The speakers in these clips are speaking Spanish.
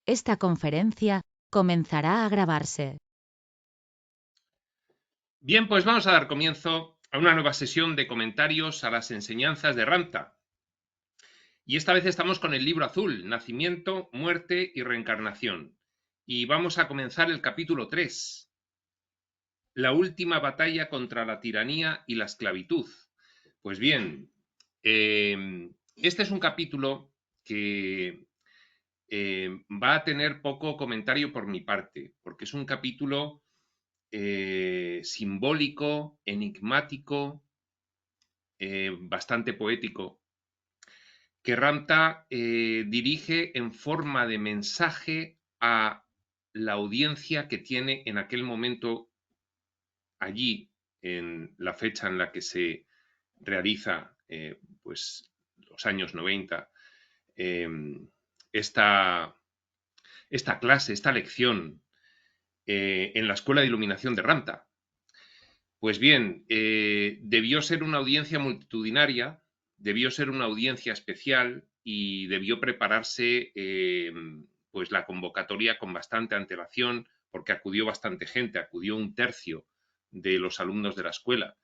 Esta conferencia comenzará a grabarse. Bien, pues vamos a dar comienzo a una nueva sesión de comentarios a las enseñanzas de Ramta. Y esta vez estamos con el libro azul, Nacimiento, Muerte y Reencarnación. Y vamos a comenzar el capítulo 3, la última batalla contra la tiranía y la esclavitud. Pues bien, este es un capítulo que va a tener poco comentario por mi parte, porque es un capítulo simbólico, enigmático, bastante poético, que Ramta dirige en forma de mensaje a la audiencia que tiene en aquel momento allí, en la fecha en la que se realiza pues, los años 90, eh, esta, esta clase, esta lección en la Escuela de Iluminación de Ramta. Pues bien, debió ser una audiencia multitudinaria, debió ser una audiencia especial y debió prepararse pues la convocatoria con bastante antelación, porque acudió bastante gente, acudió un tercio de los alumnos de la escuela.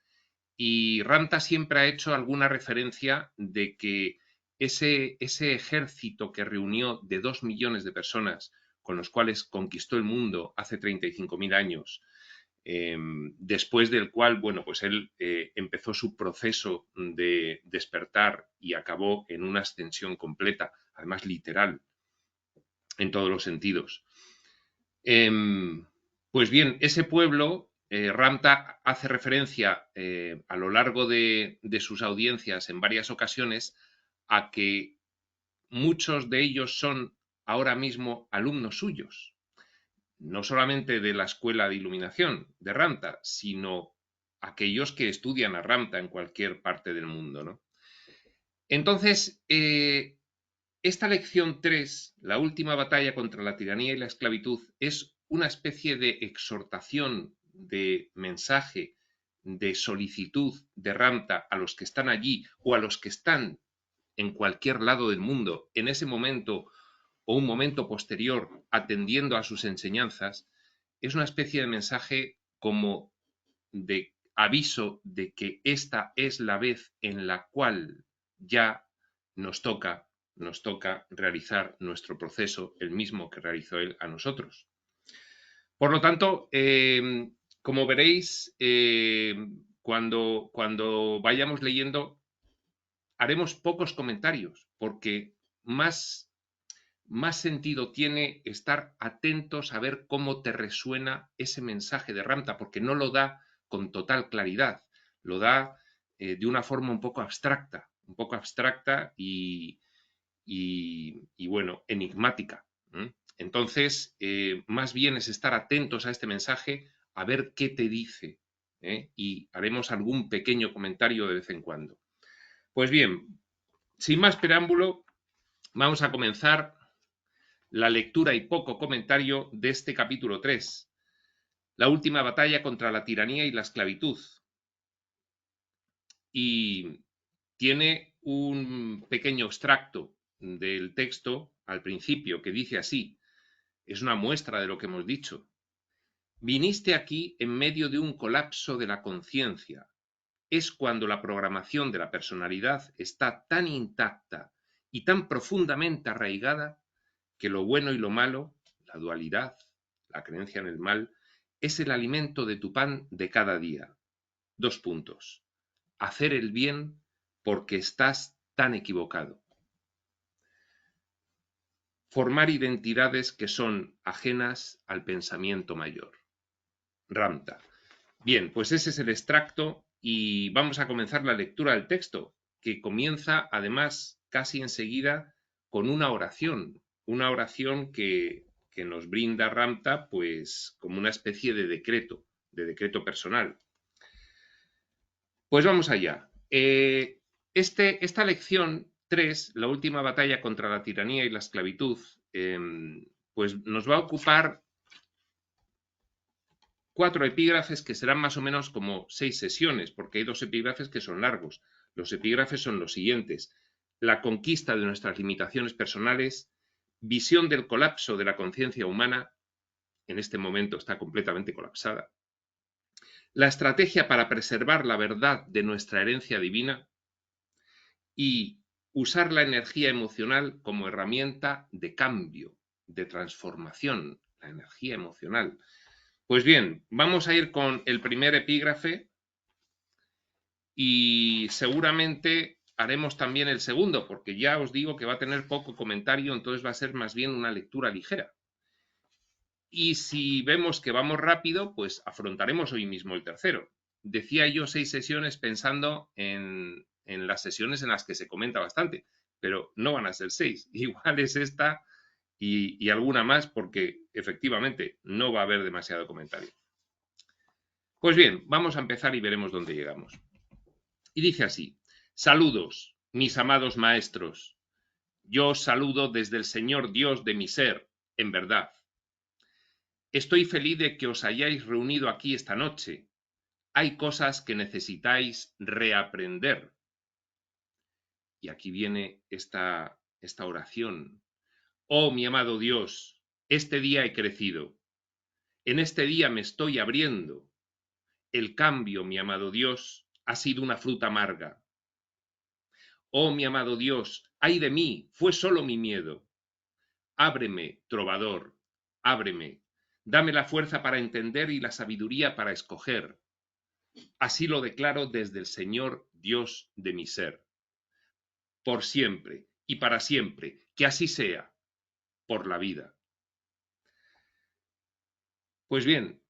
Y Ramta siempre ha hecho alguna referencia de que ese ejército que reunió de 2 millones de personas con los cuales conquistó el mundo hace 35.000 años, después del cual, bueno, pues él empezó su proceso de despertar y acabó en una ascensión completa, además literal, en todos los sentidos. Pues bien, ese pueblo, Ramta hace referencia a lo largo de sus audiencias en varias ocasiones a que muchos de ellos son ahora mismo alumnos suyos, no solamente de la Escuela de Iluminación de Ramta, sino aquellos que estudian a Ramta en cualquier parte del mundo, ¿no? Entonces, esta lección 3, la última batalla contra la tiranía y la esclavitud, es una especie de exhortación, de mensaje, de solicitud de Ramta a los que están allí o a los que están en cualquier lado del mundo en ese momento o un momento posterior atendiendo a sus enseñanzas, es una especie de mensaje como de aviso de que esta es la vez en la cual ya nos toca, realizar nuestro proceso, el mismo que realizó él a nosotros. Por lo tanto, como veréis, cuando vayamos leyendo, haremos pocos comentarios, porque más sentido tiene estar atentos a ver cómo te resuena ese mensaje de Ramta, porque no lo da con total claridad, lo da de una forma un poco abstracta y bueno, enigmática. Entonces, más bien es estar atentos a este mensaje, a ver qué te dice, y haremos algún pequeño comentario de vez en cuando. Pues bien, sin más preámbulo, vamos a comenzar la lectura y poco comentario de este capítulo 3, la última batalla contra la tiranía y la esclavitud. Y tiene un pequeño extracto del texto al principio que dice así, es una muestra de lo que hemos dicho. Viniste aquí en medio de un colapso de la conciencia. Es cuando la programación de la personalidad está tan intacta y tan profundamente arraigada que lo bueno y lo malo, la dualidad, la creencia en el mal, es el alimento de tu pan de cada día. 2 puntos. Hacer el bien porque estás tan equivocado. Formar identidades que son ajenas al pensamiento mayor. Ramta. Bien, pues ese es el extracto y vamos a comenzar la lectura del texto, que comienza además casi enseguida con una oración que nos brinda Ramta pues como una especie de decreto personal. Pues vamos allá. Esta lección 3, la última batalla contra la tiranía y la esclavitud, pues nos va a ocupar 4 epígrafes que serán más o menos como 6 sesiones, porque hay 2 epígrafes que son largos. Los epígrafes son los siguientes: la conquista de nuestras limitaciones personales, visión del colapso de la conciencia humana, en este momento está completamente colapsada, la estrategia para preservar la verdad de nuestra herencia divina y usar la energía emocional como herramienta de cambio, de transformación, la energía emocional. Pues bien, vamos a ir con el primer epígrafe y seguramente haremos también el segundo, porque ya os digo que va a tener poco comentario, entonces va a ser más bien una lectura ligera. Y si vemos que vamos rápido, pues afrontaremos hoy mismo el tercero. Decía yo 6 sesiones pensando en las sesiones en las que se comenta bastante, pero no van a ser 6. Igual es esta y alguna más, porque efectivamente no va a haber demasiado comentario. Pues bien, vamos a empezar y veremos dónde llegamos. Y dice así: saludos, mis amados maestros. Yo os saludo desde el Señor Dios de mi ser, en verdad. Estoy feliz de que os hayáis reunido aquí esta noche. Hay cosas que necesitáis reaprender. Y aquí viene esta oración. Oh, mi amado Dios, este día he crecido. En este día me estoy abriendo. El cambio, mi amado Dios, ha sido una fruta amarga. Oh, mi amado Dios, ay de mí, fue solo mi miedo. Ábreme, trovador, ábreme. Dame la fuerza para entender y la sabiduría para escoger. Así lo declaro desde el Señor Dios de mi ser. Por siempre y para siempre, que así sea, por la vida. Pues bien,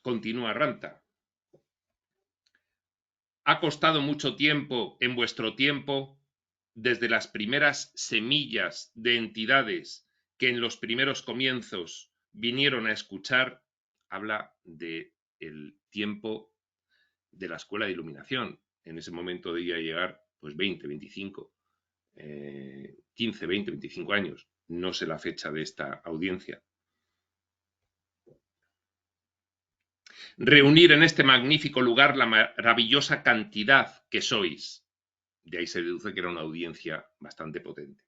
continúa Ramta. Ha costado mucho tiempo en vuestro tiempo, desde las primeras semillas de entidades que en los primeros comienzos vinieron a escuchar, habla de el tiempo de la escuela de iluminación. En ese momento debía llegar pues 20, 25, 15, 20, 25 años. No sé la fecha de esta audiencia. Reunir en este magnífico lugar la maravillosa cantidad que sois. De ahí se deduce que era una audiencia bastante potente.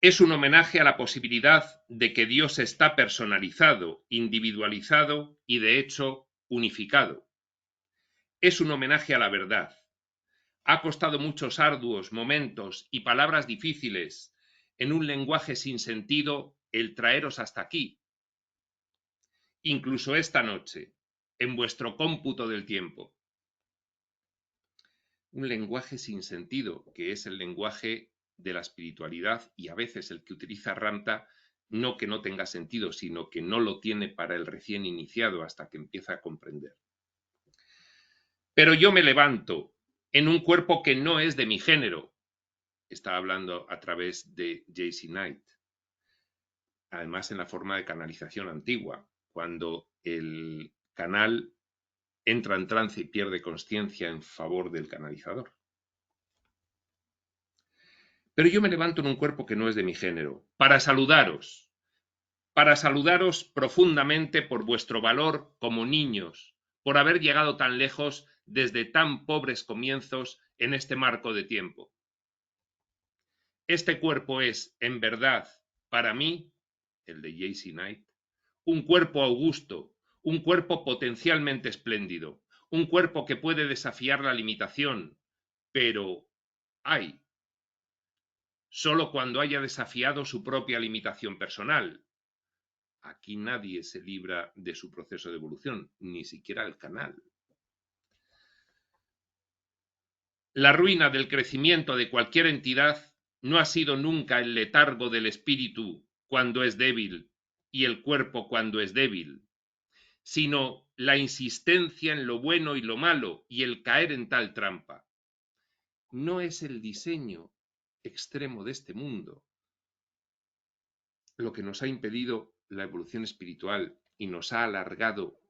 Es un homenaje a la posibilidad de que Dios está personalizado, individualizado y de hecho unificado. Es un homenaje a la verdad. Ha costado muchos arduos momentos y palabras difíciles en un lenguaje sin sentido el traeros hasta aquí. Incluso esta noche, en vuestro cómputo del tiempo. Un lenguaje sin sentido, que es el lenguaje de la espiritualidad y a veces el que utiliza Ramta, no que no tenga sentido, sino que no lo tiene para el recién iniciado hasta que empieza a comprender. Pero yo me levanto en un cuerpo que no es de mi género. Está hablando a través de J.C. Knight. Además, en la forma de canalización antigua, cuando el canal entra en trance y pierde consciencia en favor del canalizador. Pero yo me levanto en un cuerpo que no es de mi género, para saludaros profundamente por vuestro valor como niños, por haber llegado tan lejos desde tan pobres comienzos en este marco de tiempo. Este cuerpo es, en verdad, para mí, el de J.C. Knight, un cuerpo augusto, un cuerpo potencialmente espléndido, un cuerpo que puede desafiar la limitación, pero hay, solo cuando haya desafiado su propia limitación personal. Aquí nadie se libra de su proceso de evolución, ni siquiera el canal. La ruina del crecimiento de cualquier entidad no ha sido nunca el letargo del espíritu cuando es débil y el cuerpo cuando es débil, sino la insistencia en lo bueno y lo malo y el caer en tal trampa. No es el diseño extremo de este mundo lo que nos ha impedido la evolución espiritual y nos ha alargado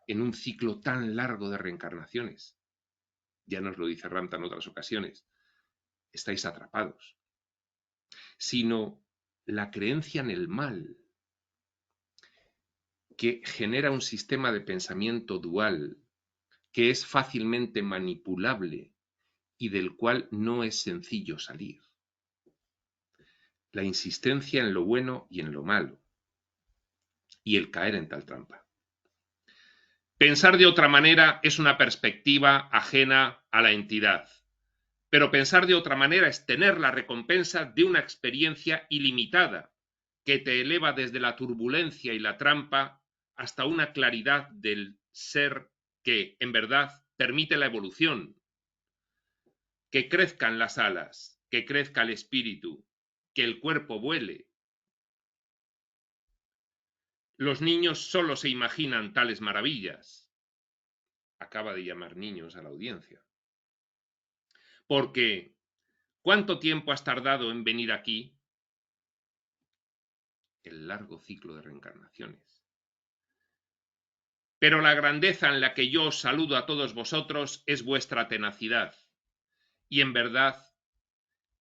en un ciclo tan largo de reencarnaciones. Ya nos lo dice Ramta en otras ocasiones. Estáis atrapados. Sino la creencia en el mal, que genera un sistema de pensamiento dual, que es fácilmente manipulable y del cual no es sencillo salir. la insistencia en lo bueno y en lo malo, y el caer en tal trampa. Pensar de otra manera es una perspectiva ajena a la entidad, pero pensar de otra manera es tener la recompensa de una experiencia ilimitada que te eleva desde la turbulencia y la trampa hasta una claridad del ser que, en verdad, permite la evolución, que crezcan las alas, que crezca el espíritu, que el cuerpo vuele. Los niños solo se imaginan tales maravillas. Acaba de llamar niños a la audiencia. Porque, ¿cuánto tiempo has tardado en venir aquí? El largo ciclo de reencarnaciones. Pero la grandeza en la que yo os saludo a todos vosotros es vuestra tenacidad. Y en verdad,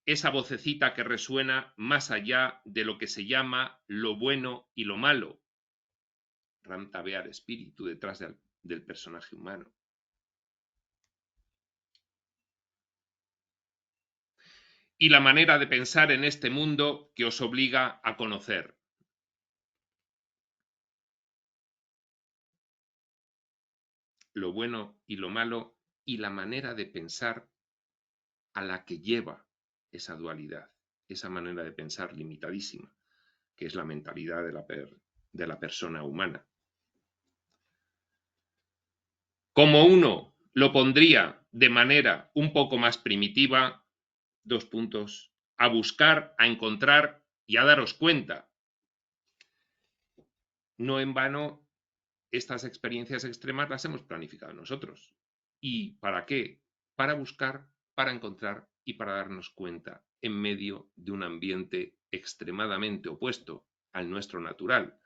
esa vocecita que resuena más allá de lo que se llama lo bueno y lo malo. Ramta ve al espíritu detrás del personaje humano. Y la manera de pensar en este mundo que os obliga a conocer. Lo bueno y lo malo y la manera de pensar a la que lleva esa dualidad, esa manera de pensar limitadísima, que es la mentalidad de la persona humana. Como uno lo pondría de manera un poco más primitiva, a buscar, a encontrar y a daros cuenta. No en vano, estas experiencias extremas las hemos planificado nosotros. ¿Y para qué? Para buscar, para encontrar y para darnos cuenta en medio de un ambiente extremadamente opuesto al nuestro natural,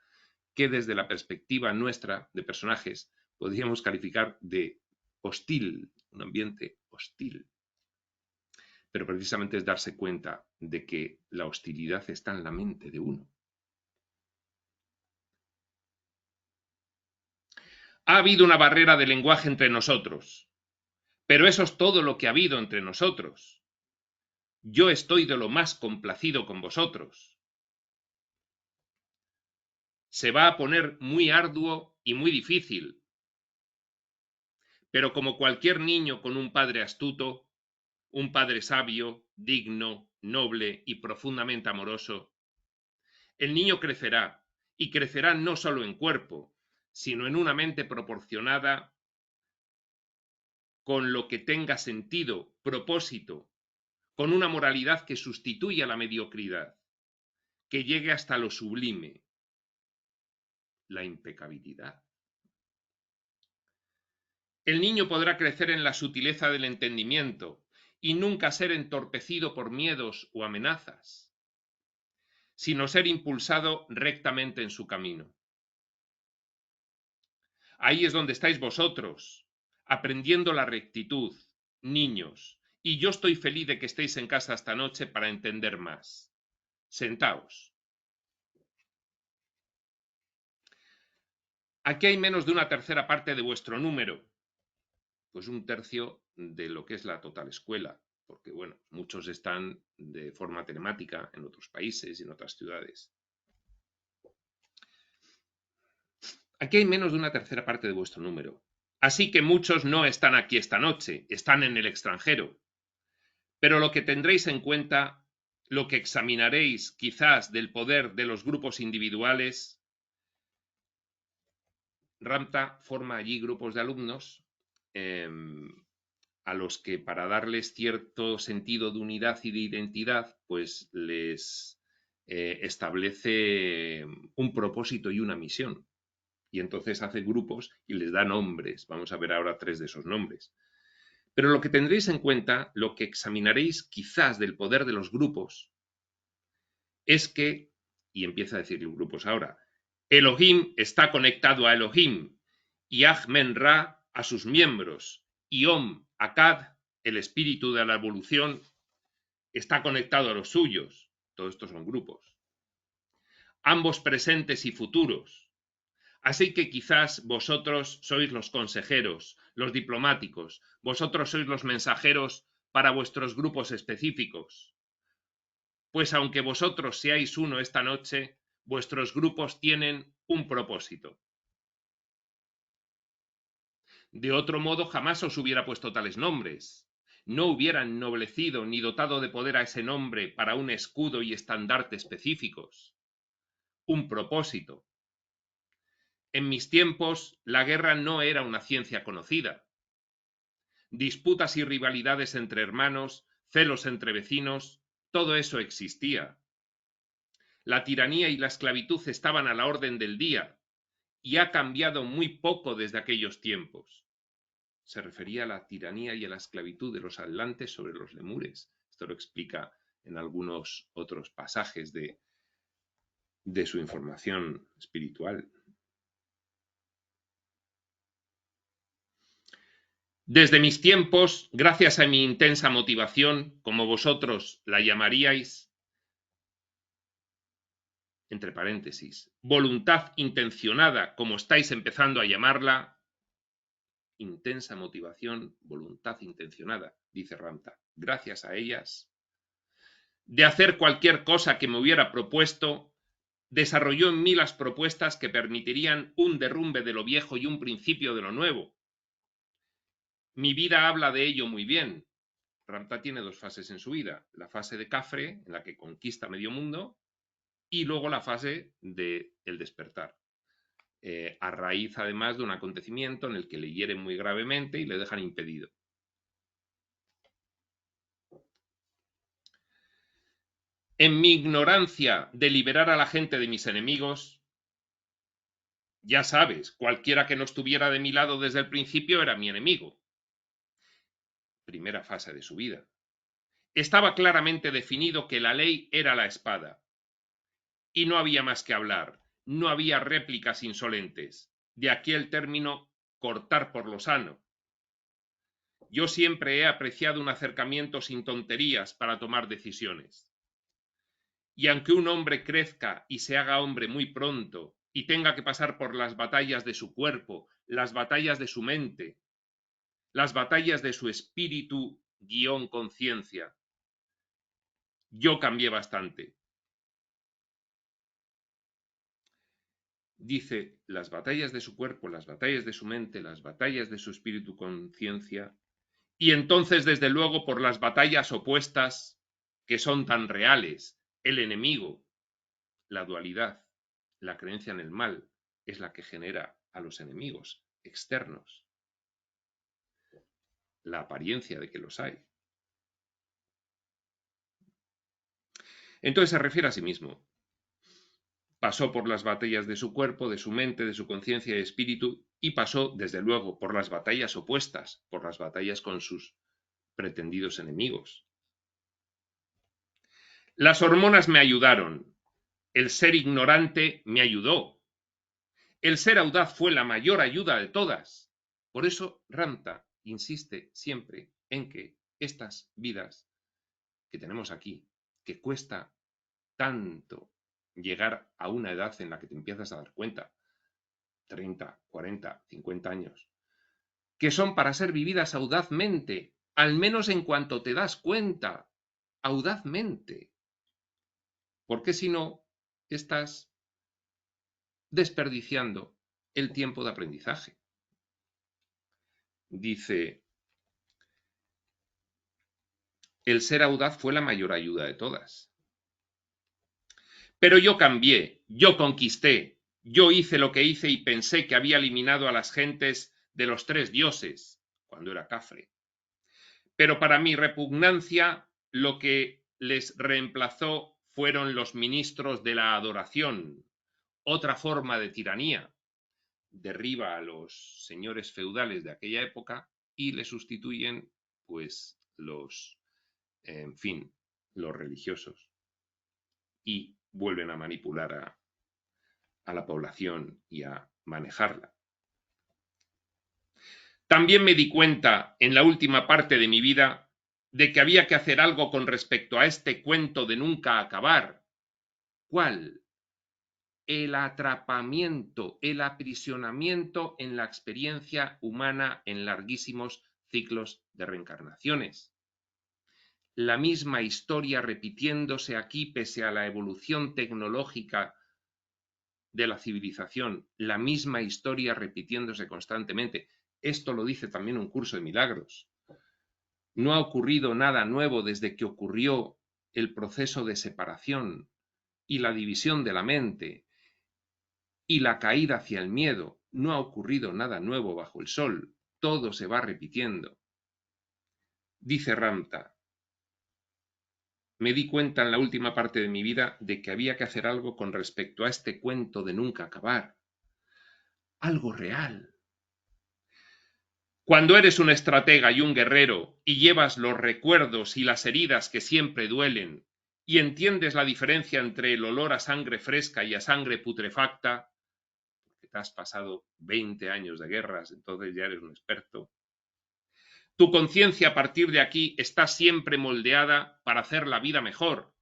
que desde la perspectiva nuestra de personajes podríamos calificar de hostil, un ambiente hostil. Pero precisamente es darse cuenta de que la hostilidad está en la mente de uno. Ha habido una barrera de lenguaje entre nosotros, pero eso es todo lo que ha habido entre nosotros. Yo estoy de lo más complacido con vosotros. Se va a poner muy arduo y muy difícil, pero como cualquier niño con un padre astuto, un padre sabio, digno, noble y profundamente amoroso, el niño crecerá, y crecerá no solo en cuerpo, sino en una mente proporcionada con lo que tenga sentido, propósito, con una moralidad que sustituya la mediocridad, que llegue hasta lo sublime, la impecabilidad. El niño podrá crecer en la sutileza del entendimiento y nunca ser entorpecido por miedos o amenazas, sino ser impulsado rectamente en su camino. Ahí es donde estáis vosotros, aprendiendo la rectitud, niños, y yo estoy feliz de que estéis en casa esta noche para entender más. Sentaos. Aquí hay menos de una tercera parte de vuestro número, pues un tercio de lo que es la total escuela, porque bueno, muchos están de forma telemática en otros países y en otras ciudades. Aquí hay menos de una tercera parte de vuestro número. Así que muchos no están aquí esta noche, están en el extranjero. Pero lo que tendréis en cuenta, lo que examinaréis quizás del poder de los grupos individuales, Ramta forma allí grupos de alumnos a los que para darles cierto sentido de unidad y de identidad, pues les establece un propósito y una misión. Y entonces hace grupos y les da nombres. Vamos a ver ahora 3 de esos nombres. Pero lo que tendréis en cuenta, lo que examinaréis quizás del poder de los grupos, es que, y empieza a decir grupos ahora, Elohim está conectado a Elohim y Ahmen-Ra a sus miembros y Akkad, el espíritu de la evolución, está conectado a los suyos. Todos estos son grupos. Ambos presentes y futuros. Así que quizás vosotros sois los consejeros, los diplomáticos, vosotros sois los mensajeros para vuestros grupos específicos. pues aunque vosotros seáis uno esta noche, vuestros grupos tienen un propósito. De otro modo jamás os hubiera puesto tales nombres. No hubiera ennoblecido ni dotado de poder a ese nombre para un escudo y estandarte específicos. Un propósito. En mis tiempos, la guerra no era una ciencia conocida. Disputas y rivalidades entre hermanos, celos entre vecinos, todo eso existía. La tiranía y la esclavitud estaban a la orden del día, y ha cambiado muy poco desde aquellos tiempos. Se refería a la tiranía y a la esclavitud de los atlantes sobre los lemures. Esto lo explica en algunos otros pasajes de su información espiritual. Desde mis tiempos, gracias a mi intensa motivación, como vosotros la llamaríais, entre paréntesis, voluntad intencionada, como estáis empezando a llamarla, intensa motivación, voluntad intencionada, dice Ramtha, gracias a ellas, de hacer cualquier cosa que me hubiera propuesto, desarrolló en mí las propuestas que permitirían un derrumbe de lo viejo y un principio de lo nuevo. Mi vida habla de ello muy bien. Ramtha tiene dos fases en su vida, la fase de Cafre, en la que conquista medio mundo, y luego la fase del despertar, a raíz además de un acontecimiento en el que le hieren muy gravemente y le dejan impedido. En mi ignorancia de liberar a la gente de mis enemigos, ya sabes, cualquiera que no estuviera de mi lado desde el principio era mi enemigo. Primera fase de su vida. Estaba claramente definido que la ley era la espada. Y no había más que hablar, no había réplicas insolentes. De aquí el término cortar por lo sano. Yo siempre he apreciado un acercamiento sin tonterías para tomar decisiones. Y aunque un hombre crezca y se haga hombre muy pronto y tenga que pasar por las batallas de su cuerpo, las batallas de su mente, las batallas de su espíritu / conciencia, yo cambié bastante. Dice, las batallas de su cuerpo, las batallas de su mente, las batallas de su espíritu conciencia, y entonces desde luego por las batallas opuestas que son tan reales, el enemigo, la dualidad, la creencia en el mal, es la que genera a los enemigos externos, la apariencia de que los hay. Entonces se refiere a sí mismo. Pasó por las batallas de su cuerpo, de su mente, de su conciencia y espíritu, y pasó, desde luego, por las batallas opuestas, por las batallas con sus pretendidos enemigos. Las hormonas me ayudaron, el ser ignorante me ayudó, el ser audaz fue la mayor ayuda de todas. Por eso Ramtha insiste siempre en que estas vidas que tenemos aquí, que cuesta tanto llegar a una edad en la que te empiezas a dar cuenta, 30, 40, 50 años, que son para ser vividas audazmente, al menos en cuanto te das cuenta, audazmente. Porque si no, estás desperdiciando el tiempo de aprendizaje. Dice, el ser audaz fue la mayor ayuda de todas. Pero yo cambié, yo conquisté, yo hice lo que hice y pensé que había eliminado a las gentes de los 3 dioses, cuando era Cafre. Pero para mi repugnancia, lo que les reemplazó fueron los ministros de la adoración, otra forma de tiranía. Derriba a los señores feudales de aquella época y le sustituyen, pues, los religiosos. Y vuelven a manipular a la población y a manejarla. También me di cuenta en la última parte de mi vida de que había que hacer algo con respecto a este cuento de nunca acabar. ¿Cuál? El atrapamiento, el aprisionamiento en la experiencia humana en larguísimos ciclos de reencarnaciones. la misma historia repitiéndose aquí pese a la evolución tecnológica de la civilización, la misma historia repitiéndose constantemente. Esto lo dice también un curso de milagros. No ha ocurrido nada nuevo desde que ocurrió el proceso de separación y la división de la mente y la caída hacia el miedo. No ha ocurrido nada nuevo bajo el sol. Todo se va repitiendo. Dice Ramta, me di cuenta en la última parte de mi vida de que había que hacer algo con respecto a este cuento de nunca acabar. Algo real. Cuando eres un estratega y un guerrero y llevas los recuerdos y las heridas que siempre duelen y entiendes la diferencia entre el olor a sangre fresca y a sangre putrefacta, porque te has pasado 20 años de guerras, entonces ya eres un experto, tu conciencia a partir de aquí está siempre moldeada para hacer la vida mejor,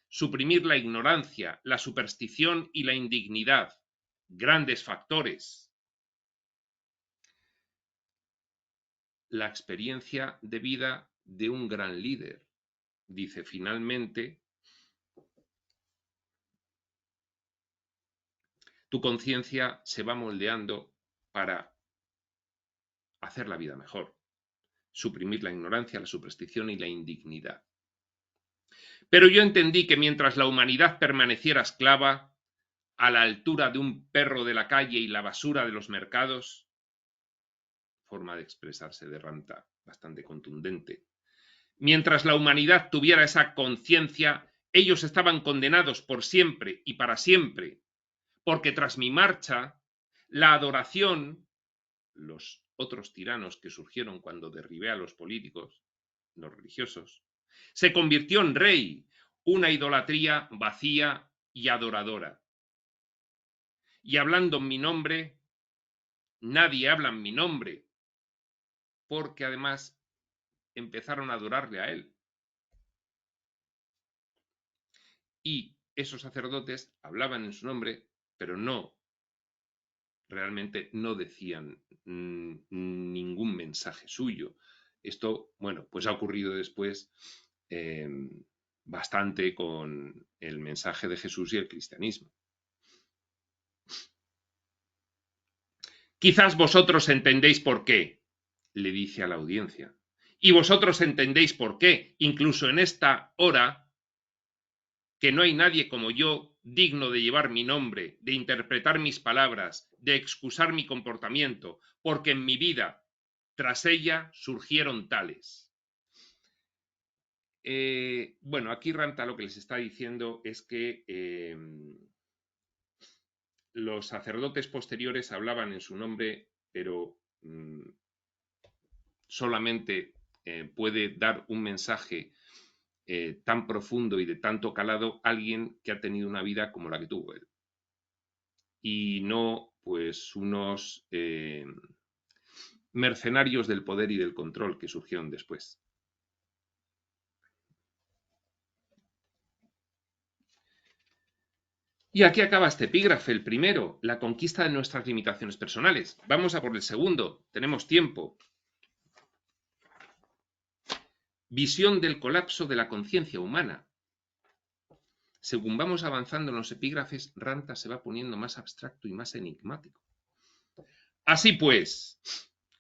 suprimir la ignorancia, la superstición y la indignidad, grandes factores. La experiencia de vida de un gran líder. Dice, finalmente, tu conciencia se va moldeando para hacer la vida mejor, suprimir la ignorancia, la superstición y la indignidad. Pero yo entendí que mientras la humanidad permaneciera esclava, a la altura de un perro de la calle y la basura de los mercados, forma de expresarse de Ramta bastante contundente, mientras la humanidad tuviera esa conciencia, ellos estaban condenados por siempre y para siempre, porque tras mi marcha, la adoración, los otros tiranos que surgieron cuando derribé a los políticos, los religiosos, se convirtió en rey, una idolatría vacía y adoradora. Y hablando en mi nombre, nadie habla en mi nombre, porque además empezaron a adorarle a él. Y esos sacerdotes hablaban en su nombre, pero realmente no decían ningún mensaje suyo. Esto, bueno, pues ha ocurrido después bastante con el mensaje de Jesús y el cristianismo. Quizás vosotros entendéis por qué, le dice a la audiencia. Y vosotros entendéis por qué, incluso en esta hora, que no hay nadie como yo digno de llevar mi nombre, de interpretar mis palabras, de excusar mi comportamiento, porque en mi vida, tras ella, surgieron tales. Bueno, aquí Ramta lo que les está diciendo es que los sacerdotes posteriores hablaban en su nombre, pero solamente puede dar un mensaje tan profundo y de tanto calado alguien que ha tenido una vida como la que tuvo él. Y no, pues, unos mercenarios del poder y del control que surgieron después. Y aquí acaba este epígrafe, el primero, la conquista de nuestras limitaciones personales. Vamos a por el segundo, tenemos tiempo. Visión del colapso de la conciencia humana. Según vamos avanzando en los epígrafes, Ramta se va poniendo más abstracto y más enigmático. Así pues,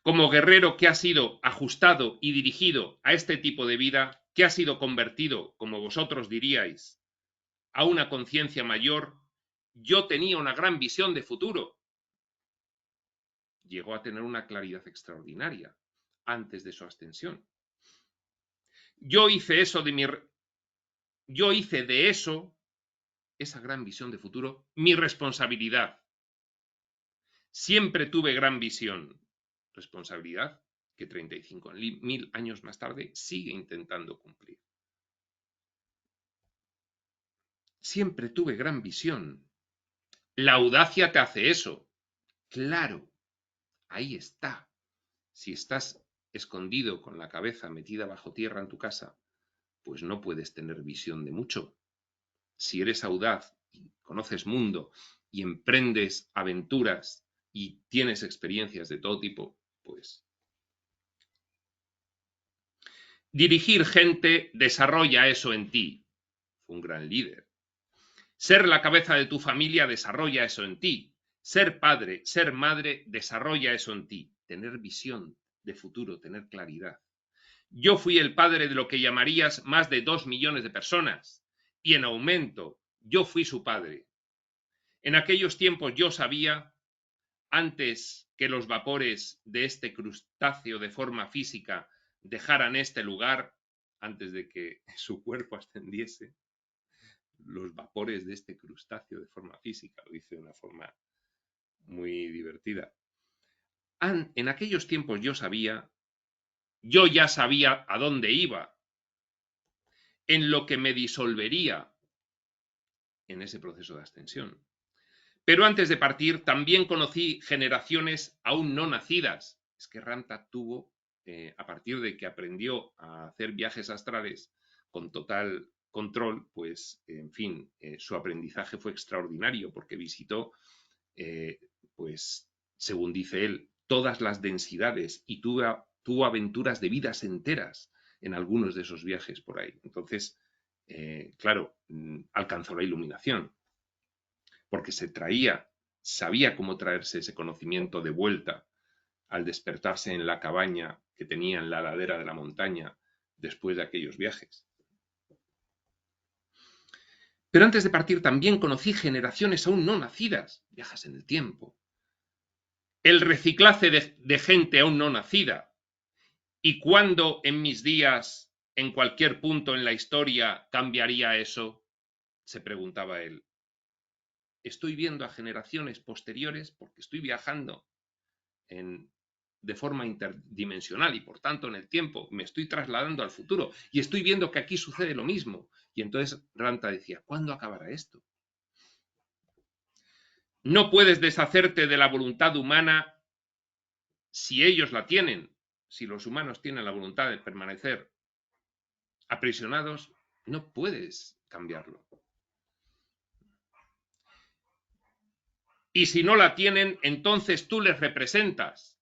como guerrero que ha sido ajustado y dirigido a este tipo de vida, que ha sido convertido, como vosotros diríais, a una conciencia mayor, yo tenía una gran visión de futuro. Llegó a tener una claridad extraordinaria antes de su ascensión. Yo hice de eso, esa gran visión de futuro, mi responsabilidad. Siempre tuve gran visión, responsabilidad que 35.000 años más tarde sigue intentando cumplir. Siempre tuve gran visión. La audacia te hace eso. Claro, ahí está. Si estás escondido con la cabeza metida bajo tierra en tu casa, pues no puedes tener visión de mucho. Si eres audaz y conoces mundo y emprendes aventuras y tienes experiencias de todo tipo, pues Dirigir gente desarrolla eso en ti. Fue un gran líder. Ser la cabeza de tu familia desarrolla eso en ti. Ser padre, ser madre desarrolla eso en ti. Tener visión de futuro, tener claridad. Yo fui el padre de lo que llamarías más de 2 millones de personas, y en aumento. Yo fui su padre. En aquellos tiempos yo sabía, antes que los vapores de este crustáceo de forma física dejaran este lugar, antes de que su cuerpo ascendiese, los vapores de este crustáceo de forma física, lo dice de una forma muy divertida. En aquellos tiempos yo ya sabía a dónde iba, en lo que me disolvería en ese proceso de ascensión. Pero antes de partir, también conocí generaciones aún no nacidas. Es que Ramtha tuvo, a partir de que aprendió a hacer viajes astrales con total control, pues, en fin, su aprendizaje fue extraordinario porque visitó, pues, según dice él, todas las densidades y tuvo aventuras de vidas enteras en algunos de esos viajes por ahí. Entonces, claro, alcanzó la iluminación porque sabía cómo traerse ese conocimiento de vuelta al despertarse en la cabaña que tenía en la ladera de la montaña después de aquellos viajes. Pero antes de partir también conocí generaciones aún no nacidas, viajas en el tiempo, el reciclaje de gente aún no nacida. ¿Y cuándo en mis días, en cualquier punto en la historia, cambiaría eso?, se preguntaba él. Estoy viendo a generaciones posteriores porque estoy viajando de forma interdimensional y por tanto en el tiempo me estoy trasladando al futuro y estoy viendo que aquí sucede lo mismo. Y entonces Ramtha decía, ¿cuándo acabará esto? No puedes deshacerte de la voluntad humana si ellos la tienen. Si los humanos tienen la voluntad de permanecer aprisionados, no puedes cambiarlo. Y si no la tienen, entonces tú les representas.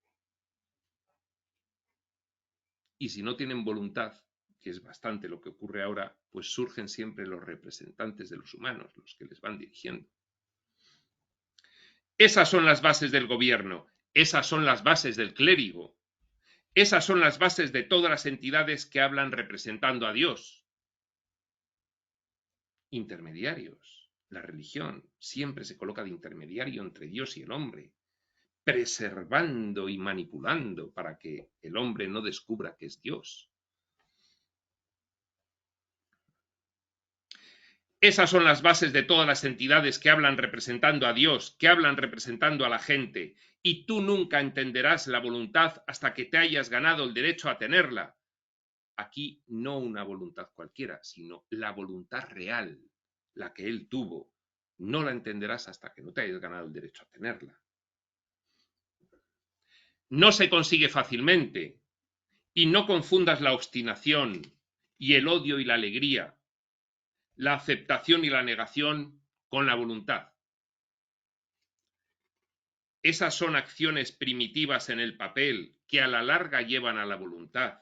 Y si no tienen voluntad, que es bastante lo que ocurre ahora, pues surgen siempre los representantes de los humanos, los que les van dirigiendo. Esas son las bases del gobierno, esas son las bases del clérigo, esas son las bases de todas las entidades que hablan representando a Dios. Intermediarios. La religión siempre se coloca de intermediario entre Dios y el hombre, preservando y manipulando para que el hombre no descubra que es Dios. Esas son las bases de todas las entidades que hablan representando a Dios, que hablan representando a la gente, y tú nunca entenderás la voluntad hasta que te hayas ganado el derecho a tenerla. Aquí no una voluntad cualquiera, sino la voluntad real, la que él tuvo. No la entenderás hasta que no te hayas ganado el derecho a tenerla. No se consigue fácilmente, y no confundas la obstinación y el odio y la alegría, la aceptación y la negación con la voluntad. Esas son acciones primitivas en el papel que a la larga llevan a la voluntad.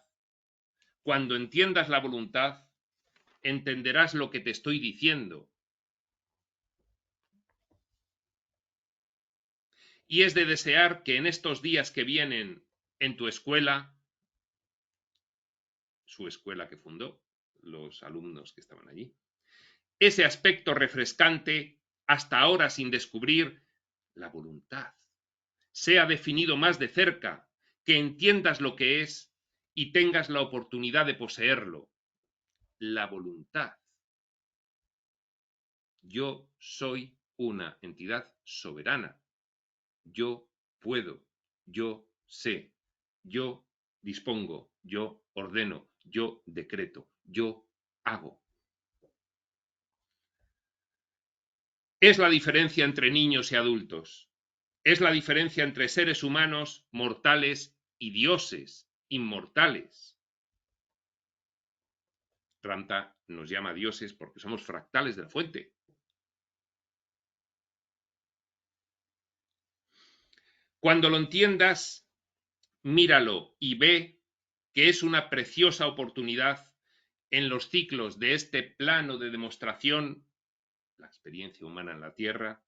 Cuando entiendas la voluntad, entenderás lo que te estoy diciendo. Y es de desear que en estos días que vienen en tu escuela, su escuela que fundó, los alumnos que estaban allí, ese aspecto refrescante, hasta ahora sin descubrir, la voluntad, sea definido más de cerca, que entiendas lo que es y tengas la oportunidad de poseerlo. La voluntad. Yo soy una entidad soberana. Yo puedo, yo sé, yo dispongo, yo ordeno, yo decreto, yo hago. Es la diferencia entre niños y adultos. Es la diferencia entre seres humanos mortales y dioses inmortales. Ramtha nos llama dioses porque somos fractales de la fuente. Cuando lo entiendas, míralo y ve que es una preciosa oportunidad en los ciclos de este plano de demostración, la experiencia humana en la Tierra,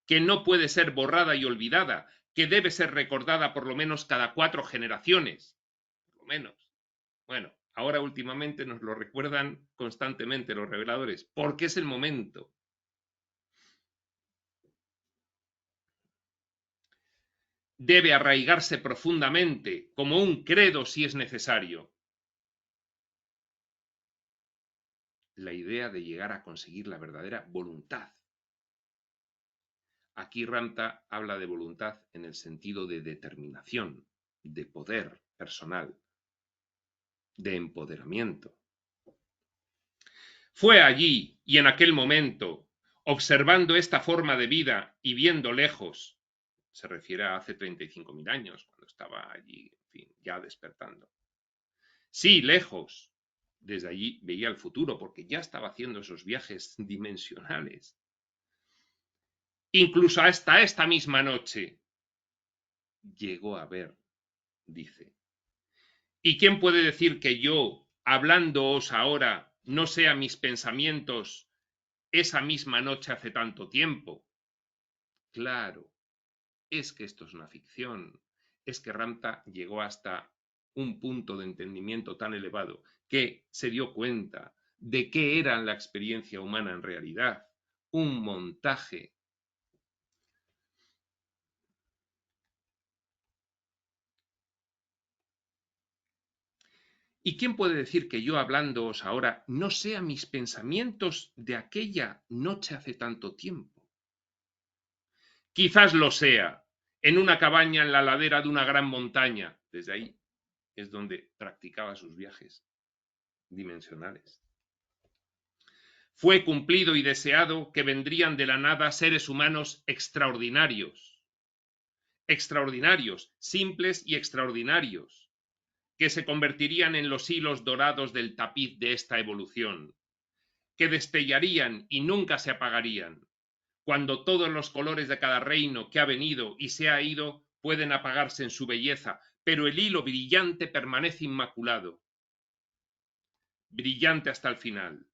que no puede ser borrada y olvidada, que debe ser recordada por lo menos cada 4 generaciones, por lo menos. Bueno, ahora últimamente nos lo recuerdan constantemente los reveladores, porque es el momento. Debe arraigarse profundamente, como un credo si es necesario. La idea de llegar a conseguir la verdadera voluntad. Aquí Ramta habla de voluntad en el sentido de determinación, de poder personal, de empoderamiento. Fue allí y en aquel momento, observando esta forma de vida y viendo lejos, se refiere a hace 35.000 años, cuando estaba allí, en fin, ya despertando. Sí, lejos. Desde allí veía el futuro, porque ya estaba haciendo esos viajes dimensionales. Incluso hasta esta misma noche llegó a ver, dice. ¿Y quién puede decir que yo, hablándoos ahora, no sea mis pensamientos esa misma noche hace tanto tiempo? Claro, es que esto es una ficción. Es que Ramta llegó hasta un punto de entendimiento tan elevado que se dio cuenta de qué era la experiencia humana en realidad. Un montaje. ¿Y quién puede decir que yo hablándoos ahora no sea mis pensamientos de aquella noche hace tanto tiempo? Quizás lo sea, en una cabaña en la ladera de una gran montaña. Desde ahí es donde practicaba sus viajes dimensionales. Fue cumplido y deseado que vendrían de la nada seres humanos extraordinarios, simples y extraordinarios, que se convertirían en los hilos dorados del tapiz de esta evolución, que destellarían y nunca se apagarían, cuando todos los colores de cada reino que ha venido y se ha ido pueden apagarse en su belleza, pero el hilo brillante permanece inmaculado, brillante hasta el final.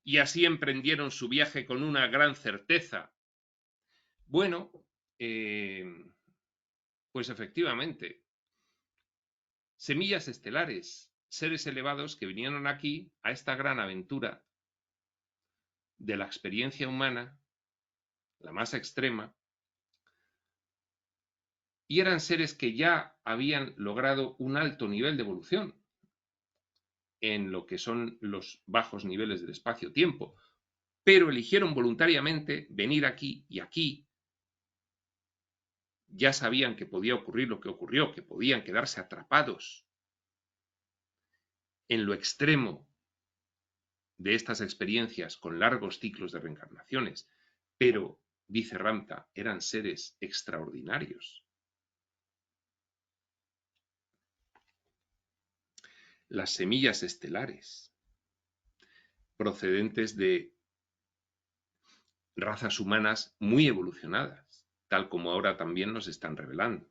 Y así emprendieron su viaje con una gran certeza. Bueno, pues efectivamente, semillas estelares, seres elevados que vinieron aquí a esta gran aventura de la experiencia humana, la más extrema, y eran seres que ya habían logrado un alto nivel de evolución en lo que son los bajos niveles del espacio-tiempo, pero eligieron voluntariamente venir aquí, y aquí ya sabían que podía ocurrir lo que ocurrió, que podían quedarse atrapados en lo extremo de estas experiencias con largos ciclos de reencarnaciones, pero, dice Ramta, eran seres extraordinarios. Las semillas estelares, procedentes de razas humanas muy evolucionadas, tal como ahora también nos están revelando.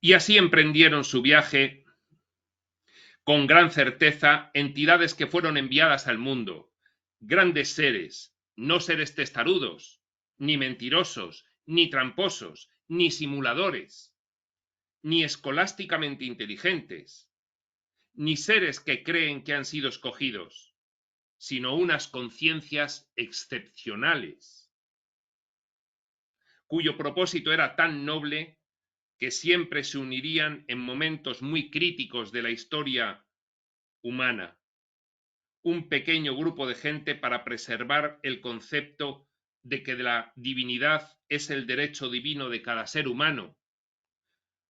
Y así emprendieron su viaje con gran certeza entidades que fueron enviadas al mundo, grandes seres, no seres testarudos, ni mentirosos, ni tramposos, ni simuladores, ni escolásticamente inteligentes, ni seres que creen que han sido escogidos, sino unas conciencias excepcionales, cuyo propósito era tan noble que siempre se unirían en momentos muy críticos de la historia humana, un pequeño grupo de gente para preservar el concepto de que la divinidad es el derecho divino de cada ser humano,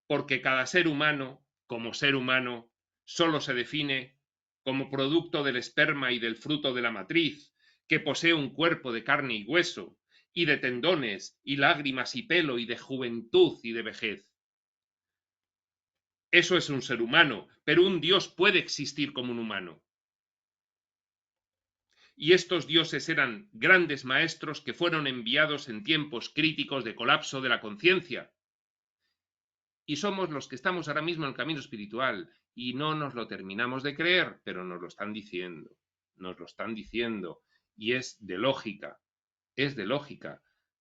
porque cada ser humano, como ser humano, solo se define como producto del esperma y del fruto de la matriz, que posee un cuerpo de carne y hueso, y de tendones, y lágrimas y pelo, y de juventud y de vejez. Eso es un ser humano, pero un Dios puede existir como un humano. y estos dioses eran grandes maestros que fueron enviados en tiempos críticos de colapso de la conciencia. Y somos los que estamos ahora mismo en el camino espiritual y no nos lo terminamos de creer, pero nos lo están diciendo, y es de lógica,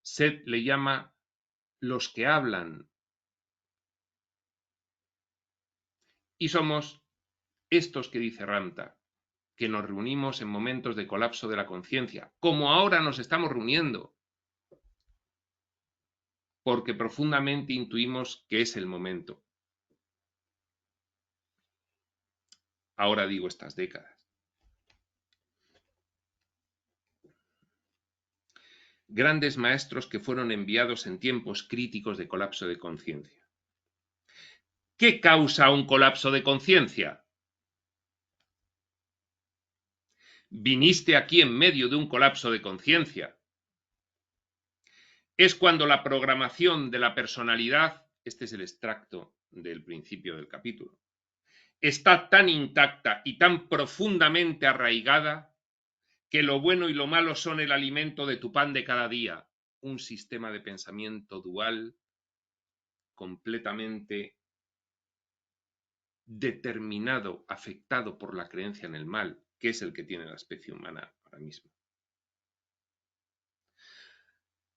Seth le llama los que hablan, y somos estos que dice Ramta, que nos reunimos en momentos de colapso de la conciencia, como ahora nos estamos reuniendo, porque profundamente intuimos que es el momento. Ahora digo estas décadas. Grandes maestros que fueron enviados en tiempos críticos de colapso de conciencia. ¿Qué causa un colapso de conciencia? Viniste aquí en medio de un colapso de conciencia. Es cuando la programación de la personalidad, este es el extracto del principio del capítulo, está tan intacta y tan profundamente arraigada que lo bueno y lo malo son el alimento de tu pan de cada día. Un sistema de pensamiento dual completamente determinado, afectado por la creencia en el mal, que es el que tiene la especie humana ahora mismo.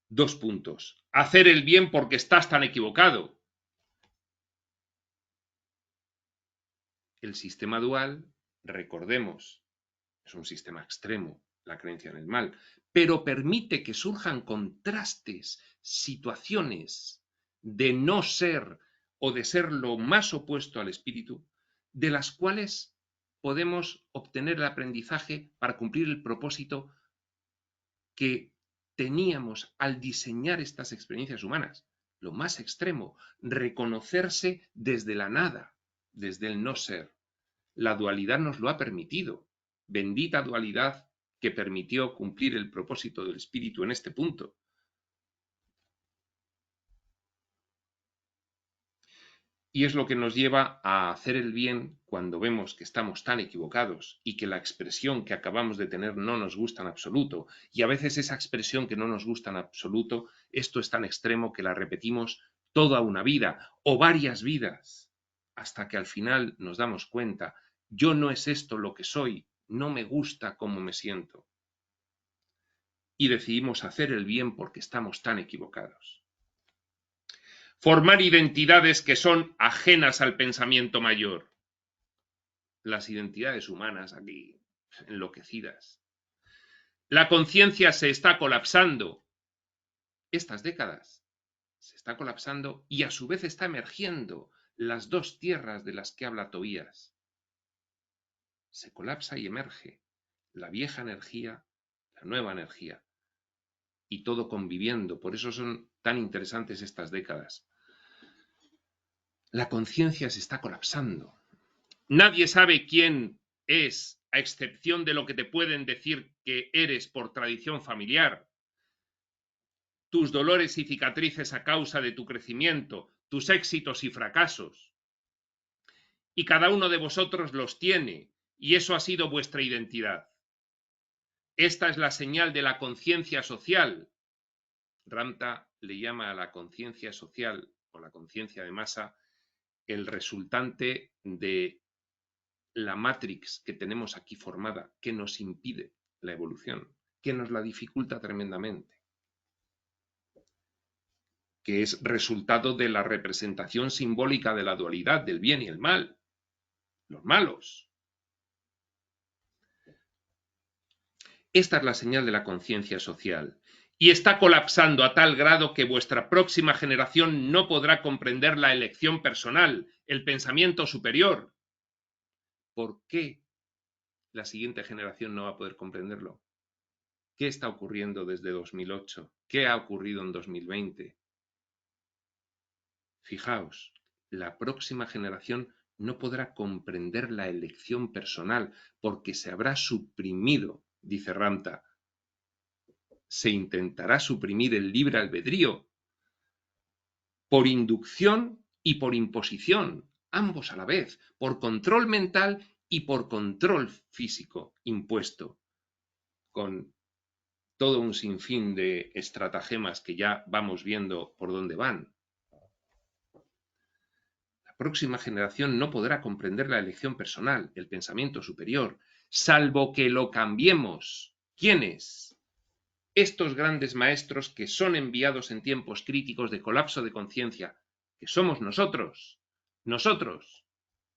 2 puntos. Hacer el bien porque estás tan equivocado. El sistema dual, recordemos, es un sistema extremo, la creencia en el mal, pero permite que surjan contrastes, situaciones de no ser o de ser lo más opuesto al espíritu, de las cuales podemos obtener el aprendizaje para cumplir el propósito que teníamos al diseñar estas experiencias humanas. Lo más extremo, reconocerse desde la nada, desde el no ser. La dualidad nos lo ha permitido. Bendita dualidad que permitió cumplir el propósito del espíritu en este punto. Y es lo que nos lleva a hacer el bien cuando vemos que estamos tan equivocados y que la expresión que acabamos de tener no nos gusta en absoluto. Y a veces esa expresión que no nos gusta en absoluto, esto es tan extremo que la repetimos toda una vida o varias vidas, hasta que al final nos damos cuenta, yo no es esto lo que soy, no me gusta cómo me siento. Y decidimos hacer el bien porque estamos tan equivocados. Formar identidades que son ajenas al pensamiento mayor. Las identidades humanas aquí, enloquecidas. La conciencia se está colapsando. Estas décadas se está colapsando y a su vez está emergiendo las 2 tierras de las que habla Tobías. Se colapsa y emerge la vieja energía, la nueva energía, y todo conviviendo. Por eso son tan interesantes estas décadas. La conciencia se está colapsando. Nadie sabe quién es, a excepción de lo que te pueden decir que eres por tradición familiar. Tus dolores y cicatrices a causa de tu crecimiento, tus éxitos y fracasos. Y cada uno de vosotros los tiene, y eso ha sido vuestra identidad. Esta es la señal de la conciencia social. Ramta le llama a la conciencia social o la conciencia de masa el resultante de la matrix que tenemos aquí formada, que nos impide la evolución, que nos la dificulta tremendamente, que es resultado de la representación simbólica de la dualidad, del bien y el mal, los malos. Esta es la señal de la conciencia social. Y está colapsando a tal grado que vuestra próxima generación no podrá comprender la elección personal, el pensamiento superior. ¿Por qué la siguiente generación no va a poder comprenderlo? ¿Qué está ocurriendo desde 2008? ¿Qué ha ocurrido en 2020? Fijaos, la próxima generación no podrá comprender la elección personal porque se habrá suprimido, dice Ramta. Se intentará suprimir el libre albedrío por inducción y por imposición, ambos a la vez, por control mental y por control físico impuesto. con todo un sinfín de estratagemas que ya vamos viendo por dónde van. La próxima generación no podrá comprender la elección personal, el pensamiento superior, salvo que lo cambiemos. ¿Quiénes? Estos grandes maestros que son enviados en tiempos críticos de colapso de conciencia, que somos nosotros. Nosotros.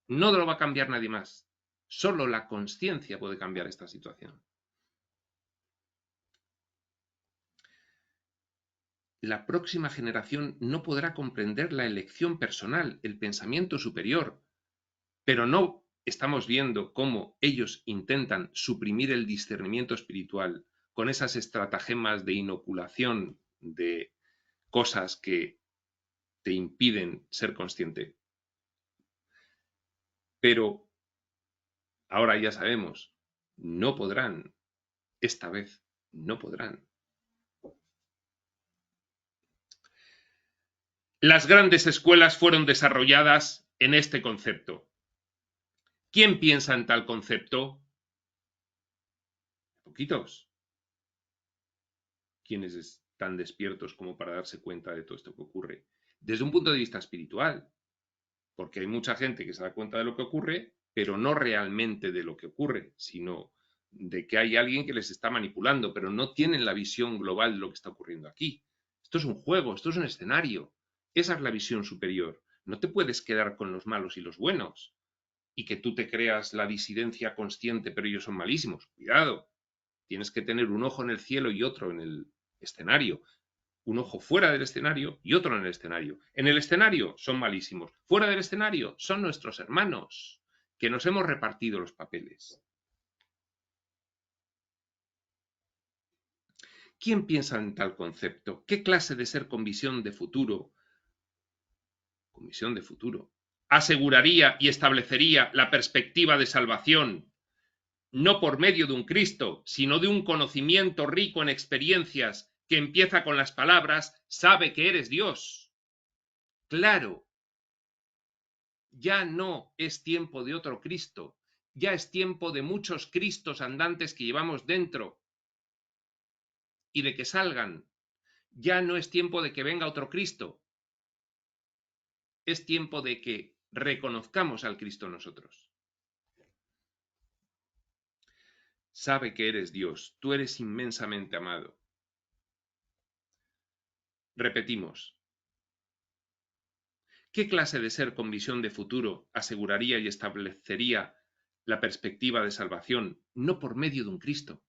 No lo va a cambiar nadie más. Solo la conciencia puede cambiar esta situación. La próxima generación no podrá comprender la elección personal, el pensamiento superior, pero no estamos viendo cómo ellos intentan suprimir el discernimiento espiritual con esas estratagemas de inoculación de cosas que te impiden ser consciente. Pero ahora ya sabemos, no podrán, esta vez no podrán. Las grandes escuelas fueron desarrolladas en este concepto. ¿Quién piensa en tal concepto? Poquitos. ¿Quiénes están despiertos como para darse cuenta de todo esto que ocurre? Desde un punto de vista espiritual, porque hay mucha gente que se da cuenta de lo que ocurre, pero no realmente de lo que ocurre, sino de que hay alguien que les está manipulando, pero no tienen la visión global de lo que está ocurriendo aquí. Esto es un juego, esto es un escenario. Esa es la visión superior. No te puedes quedar con los malos y los buenos y que tú te creas la disidencia consciente, pero ellos son malísimos. Cuidado. Tienes que tener un ojo en el cielo y otro en el escenario. Un ojo fuera del escenario y otro en el escenario. En el escenario son malísimos. Fuera del escenario son nuestros hermanos, que nos hemos repartido los papeles. ¿Quién piensa en tal concepto? ¿Qué clase de ser con visión de futuro? Con visión de futuro. Aseguraría y establecería la perspectiva de salvación, no por medio de un Cristo, sino de un conocimiento rico en experiencias que empieza con las palabras, sabe que eres Dios. Claro, ya no es tiempo de otro Cristo, ya es tiempo de muchos Cristos andantes que llevamos dentro y de que salgan. Ya no es tiempo de que venga otro Cristo, es tiempo de que reconozcamos al Cristo nosotros. Sabe que eres Dios, tú eres inmensamente amado. Repetimos. ¿Qué clase de ser con visión de futuro aseguraría y establecería la perspectiva de salvación, no por medio de un Cristo,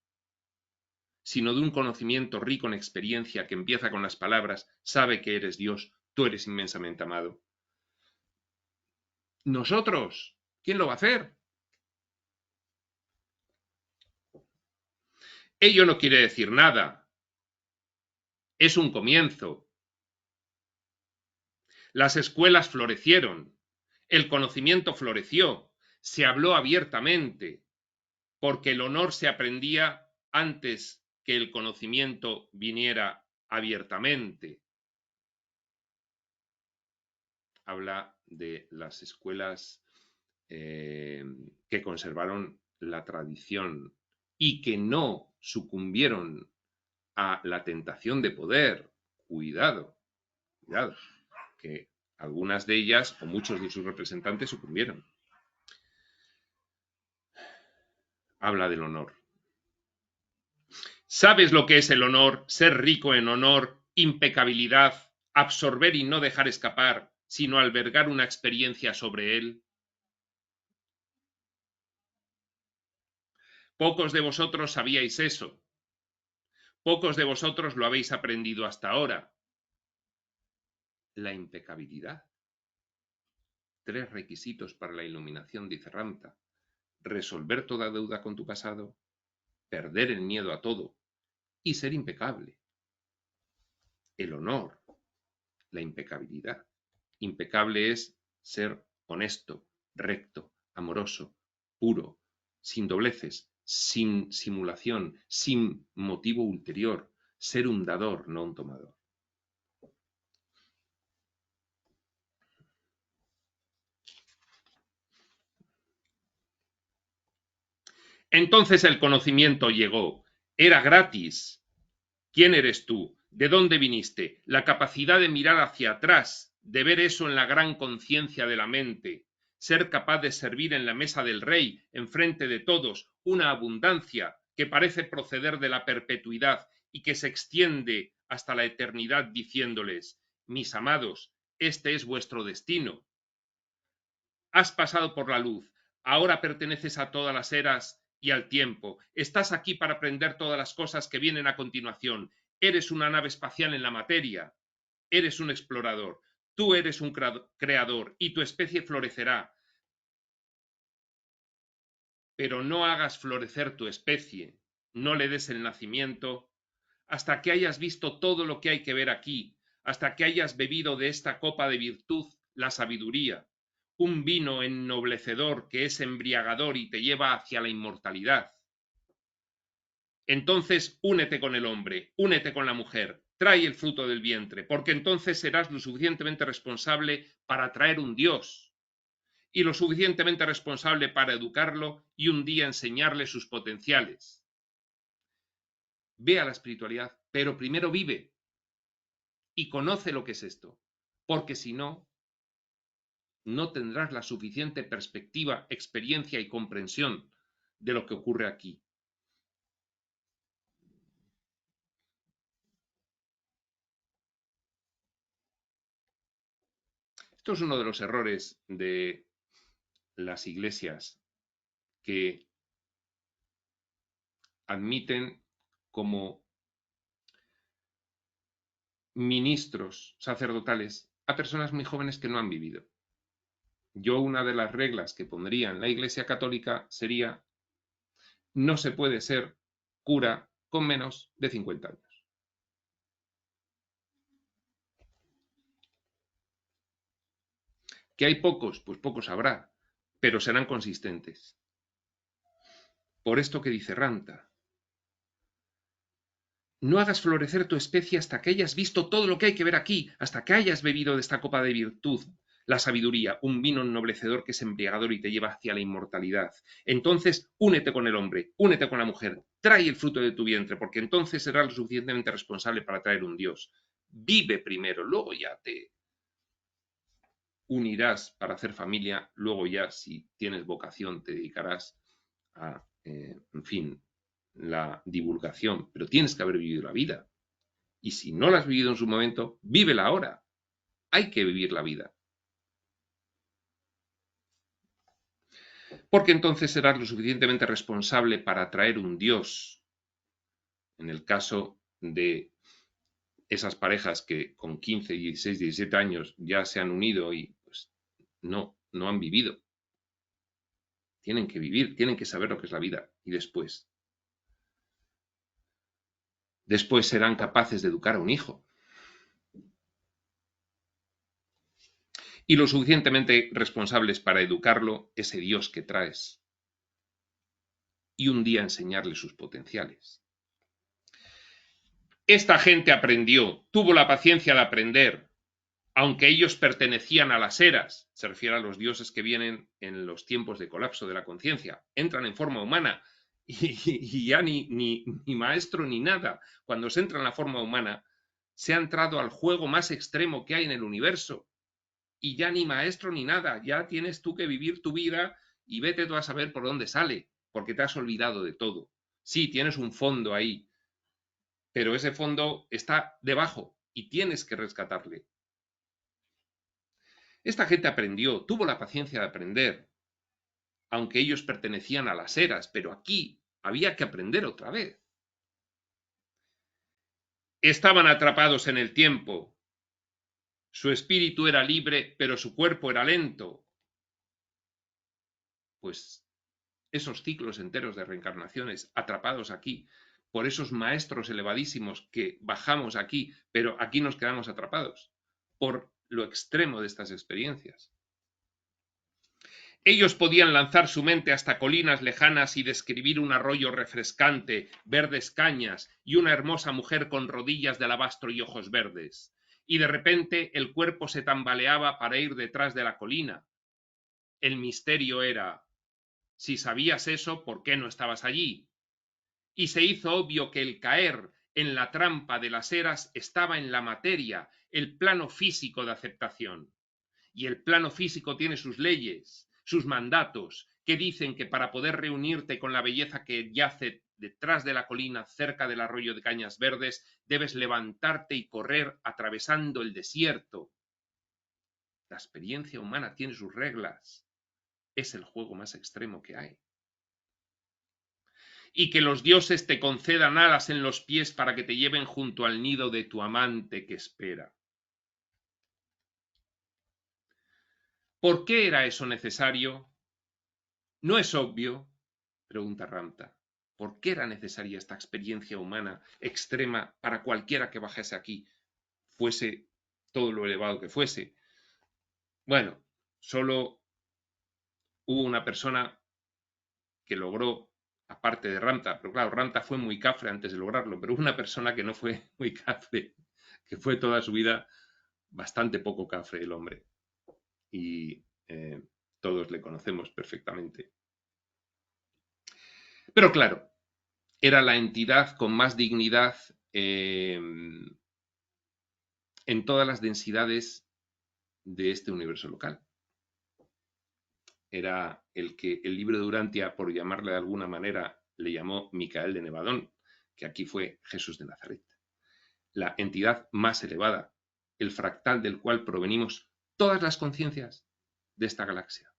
sino de un conocimiento rico en experiencia que empieza con las palabras, sabe que eres Dios, tú eres inmensamente amado? Nosotros, ¿quién lo va a hacer? Ello no quiere decir nada. Es un comienzo. Las escuelas florecieron, el conocimiento floreció, se habló abiertamente, porque el honor se aprendía antes que el conocimiento viniera abiertamente. Habla de las escuelas que conservaron la tradición y que no sucumbieron a la tentación de poder. Cuidado, cuidado, que algunas de ellas o muchos de sus representantes sucumbieron. Habla del honor. ¿Sabes lo que es el honor? Ser rico en honor, impecabilidad, absorber y no dejar escapar, sino albergar una experiencia sobre él. Pocos de vosotros sabíais eso. Pocos de vosotros lo habéis aprendido hasta ahora. La impecabilidad. 3 requisitos para la iluminación, dice Ramta. Resolver toda deuda con tu pasado, perder el miedo a todo y ser impecable. El honor, la impecabilidad. Impecable es ser honesto, recto, amoroso, puro, sin dobleces, sin simulación, sin motivo ulterior, ser un dador, no un tomador. Entonces el conocimiento llegó. Era gratis. ¿Quién eres tú? ¿De dónde viniste? La capacidad de mirar hacia atrás, de ver eso en la gran conciencia de la mente, ser capaz de servir en la mesa del rey, enfrente de todos, una abundancia que parece proceder de la perpetuidad y que se extiende hasta la eternidad diciéndoles: mis amados, este es vuestro destino. Has pasado por la luz, ahora perteneces a todas las eras y al tiempo. Estás aquí para aprender todas las cosas que vienen a continuación. Eres una nave espacial en la materia. Eres un explorador. Tú eres un creador y tu especie florecerá. Pero no hagas florecer tu especie. No le des el nacimiento hasta que hayas visto todo lo que hay que ver aquí, hasta que hayas bebido de esta copa de virtud, la sabiduría, un vino ennoblecedor que es embriagador y te lleva hacia la inmortalidad. Entonces únete con el hombre, únete con la mujer, trae el fruto del vientre, porque entonces serás lo suficientemente responsable para traer un Dios y lo suficientemente responsable para educarlo y un día enseñarle sus potenciales. Ve a la espiritualidad, pero primero vive y conoce lo que es esto, porque si no, no tendrás la suficiente perspectiva, experiencia y comprensión de lo que ocurre aquí. Esto es uno de los errores de las iglesias que admiten como ministros sacerdotales a personas muy jóvenes que no han vivido. Yo, una de las reglas que pondría en la Iglesia Católica sería: no se puede ser cura con menos de 50 años. ¿Que hay pocos? Pues pocos habrá, pero serán consistentes. Por esto que dice Ranta: no hagas florecer tu especie hasta que hayas visto todo lo que hay que ver aquí, hasta que hayas bebido de esta copa de virtud, la sabiduría, un vino ennoblecedor que es embriagador y te lleva hacia la inmortalidad. Entonces únete con el hombre, únete con la mujer, trae el fruto de tu vientre, porque entonces serás lo suficientemente responsable para traer un Dios. Vive primero, luego ya te unirás para hacer familia, luego ya, si tienes vocación, te dedicarás a, en fin, la divulgación, pero tienes que haber vivido la vida. Y si no la has vivido en su momento, vívela ahora. Hay que vivir la vida. Porque entonces serás lo suficientemente responsable para atraer un Dios. En el caso de esas parejas que con 15, 16, 17 años ya se han unido y pues no han vivido. Tienen que vivir, tienen que saber lo que es la vida. Y después serán capaces de educar a un hijo. Y lo suficientemente responsables para educarlo, ese Dios que traes. Y un día enseñarle sus potenciales. Esta gente aprendió, tuvo la paciencia de aprender, aunque ellos pertenecían a las eras, se refiere a los dioses que vienen en los tiempos de colapso de la conciencia, entran en forma humana y ya ni maestro ni nada. Cuando se entra en la forma humana, se ha entrado al juego más extremo que hay en el universo y ya ni maestro ni nada, ya tienes tú que vivir tu vida y vete tú a saber por dónde sale, porque te has olvidado de todo. Sí, tienes un fondo ahí, pero ese fondo está debajo y tienes que rescatarle. Esta gente aprendió, tuvo la paciencia de aprender, aunque ellos pertenecían a las eras, pero aquí había que aprender otra vez. Estaban atrapados en el tiempo. Su espíritu era libre, pero su cuerpo era lento. Pues esos ciclos enteros de reencarnaciones atrapados aquí por esos maestros elevadísimos que bajamos aquí, pero aquí nos quedamos atrapados por lo extremo de estas experiencias. Ellos podían lanzar su mente hasta colinas lejanas y describir un arroyo refrescante, verdes cañas y una hermosa mujer con rodillas de alabastro y ojos verdes. Y de repente el cuerpo se tambaleaba para ir detrás de la colina. El misterio era: si sabías eso, ¿por qué no estabas allí? y se hizo obvio que el caer en la trampa de las eras estaba en la materia, el plano físico de aceptación. Y el plano físico tiene sus leyes, sus mandatos, que dicen que para poder reunirte con la belleza que yace detrás de la colina, cerca del arroyo de Cañas Verdes, debes levantarte y correr atravesando el desierto. La experiencia humana tiene sus reglas. Es el juego más extremo que hay. Y que los dioses te concedan alas en los pies para que te lleven junto al nido de tu amante que espera. ¿Por qué era eso necesario? ¿No es obvio? Pregunta Ramta. ¿Por qué era necesaria esta experiencia humana extrema para cualquiera que bajase aquí, fuese todo lo elevado que fuese? Bueno, solo hubo una persona que logró, aparte de Ramta, pero claro, Ramta fue muy cafre antes de lograrlo, pero hubo una persona que no fue muy cafre, que fue toda su vida bastante poco cafre el hombre. Y todos le conocemos perfectamente. Pero claro, era la entidad con más dignidad en todas las densidades de este universo local. Era el que el libro de Urantia, por llamarle de alguna manera, le llamó Micael de Nevadón, que aquí fue Jesús de Nazaret. La entidad más elevada, el fractal del cual provenimos todas las conciencias de esta galaxia.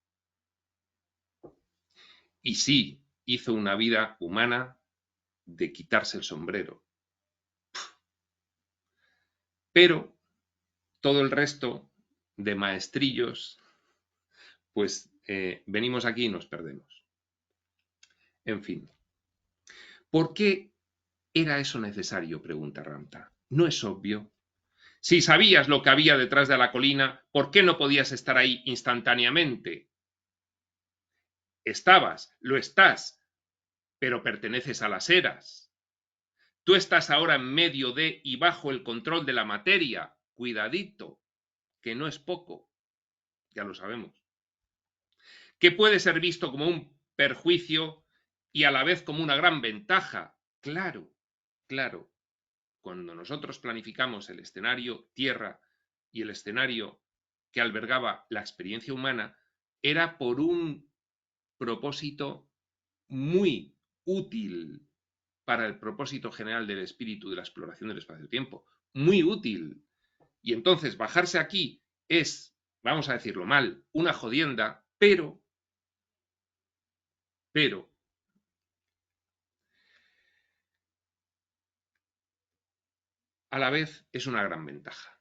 Y sí, hizo una vida humana de quitarse el sombrero. Pero todo el resto de maestrillos, pues venimos aquí y nos perdemos. En fin. ¿Por qué era eso necesario? Pregunta Ramta. ¿No es obvio? Si sabías lo que había detrás de la colina, ¿por qué no podías estar ahí instantáneamente? Estabas, lo estás, pero perteneces a las eras. Tú estás ahora en medio de y bajo el control de la materia. Cuidadito, que no es poco. Ya lo sabemos. Que puede ser visto como un perjuicio y a la vez como una gran ventaja. Claro, claro. Cuando nosotros planificamos el escenario Tierra y el escenario que albergaba la experiencia humana, era por un propósito muy útil para el propósito general del espíritu de la exploración del espacio-tiempo. Muy útil. Y entonces bajarse aquí es, vamos a decirlo mal, una jodienda, pero a la vez es una gran ventaja.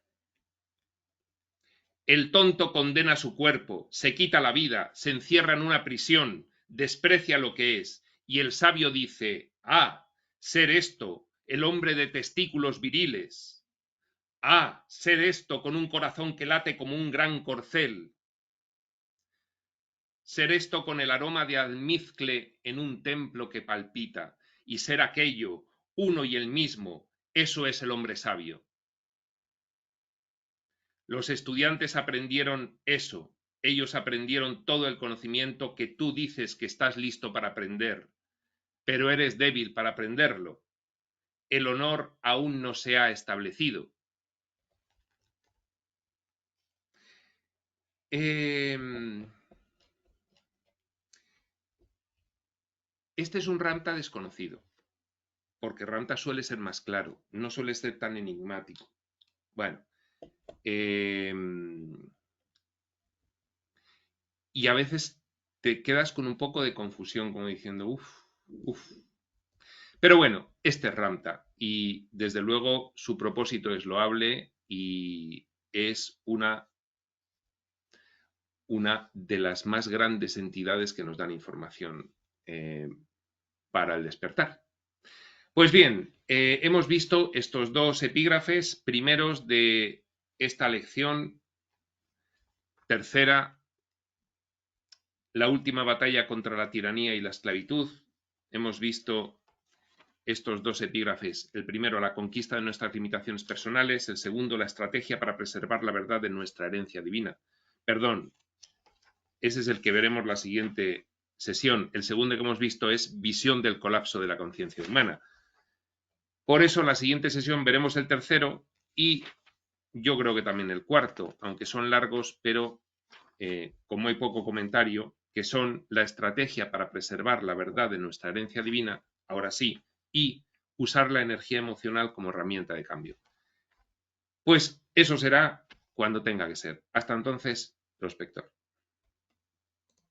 El tonto condena su cuerpo, se quita la vida, se encierra en una prisión, desprecia lo que es, y el sabio dice: ah, ser esto, el hombre de testículos viriles. Ah, ser esto con un corazón que late como un gran corcel. Ser esto con el aroma de almizcle en un templo que palpita, y ser aquello, uno y el mismo, eso es el hombre sabio. Los estudiantes aprendieron eso, ellos aprendieron todo el conocimiento que tú dices que estás listo para aprender, pero eres débil para aprenderlo. El honor aún no se ha establecido. Este es un Ramta desconocido, porque Ramta suele ser más claro, no suele ser tan enigmático. Bueno, y a veces te quedas con un poco de confusión, como diciendo, uff. Pero bueno, este es Ramta, y desde luego su propósito es loable y es una de las más grandes entidades que nos dan información para el despertar. Pues bien, hemos visto estos dos epígrafes primeros de esta lección tercera, la última batalla contra la tiranía y la esclavitud. Hemos visto estos dos epígrafes, el primero, la conquista de nuestras limitaciones personales, el segundo, la estrategia para preservar la verdad de nuestra herencia divina. Perdón, ese es el que veremos la siguiente sesión, el segundo que hemos visto es visión del colapso de la conciencia humana. Por eso, la siguiente sesión veremos el tercero y yo creo que también el cuarto, aunque son largos, pero como hay poco comentario, que son la estrategia para preservar la verdad de nuestra herencia divina, ahora sí, y usar la energía emocional como herramienta de cambio. Pues eso será cuando tenga que ser. Hasta entonces, prospector.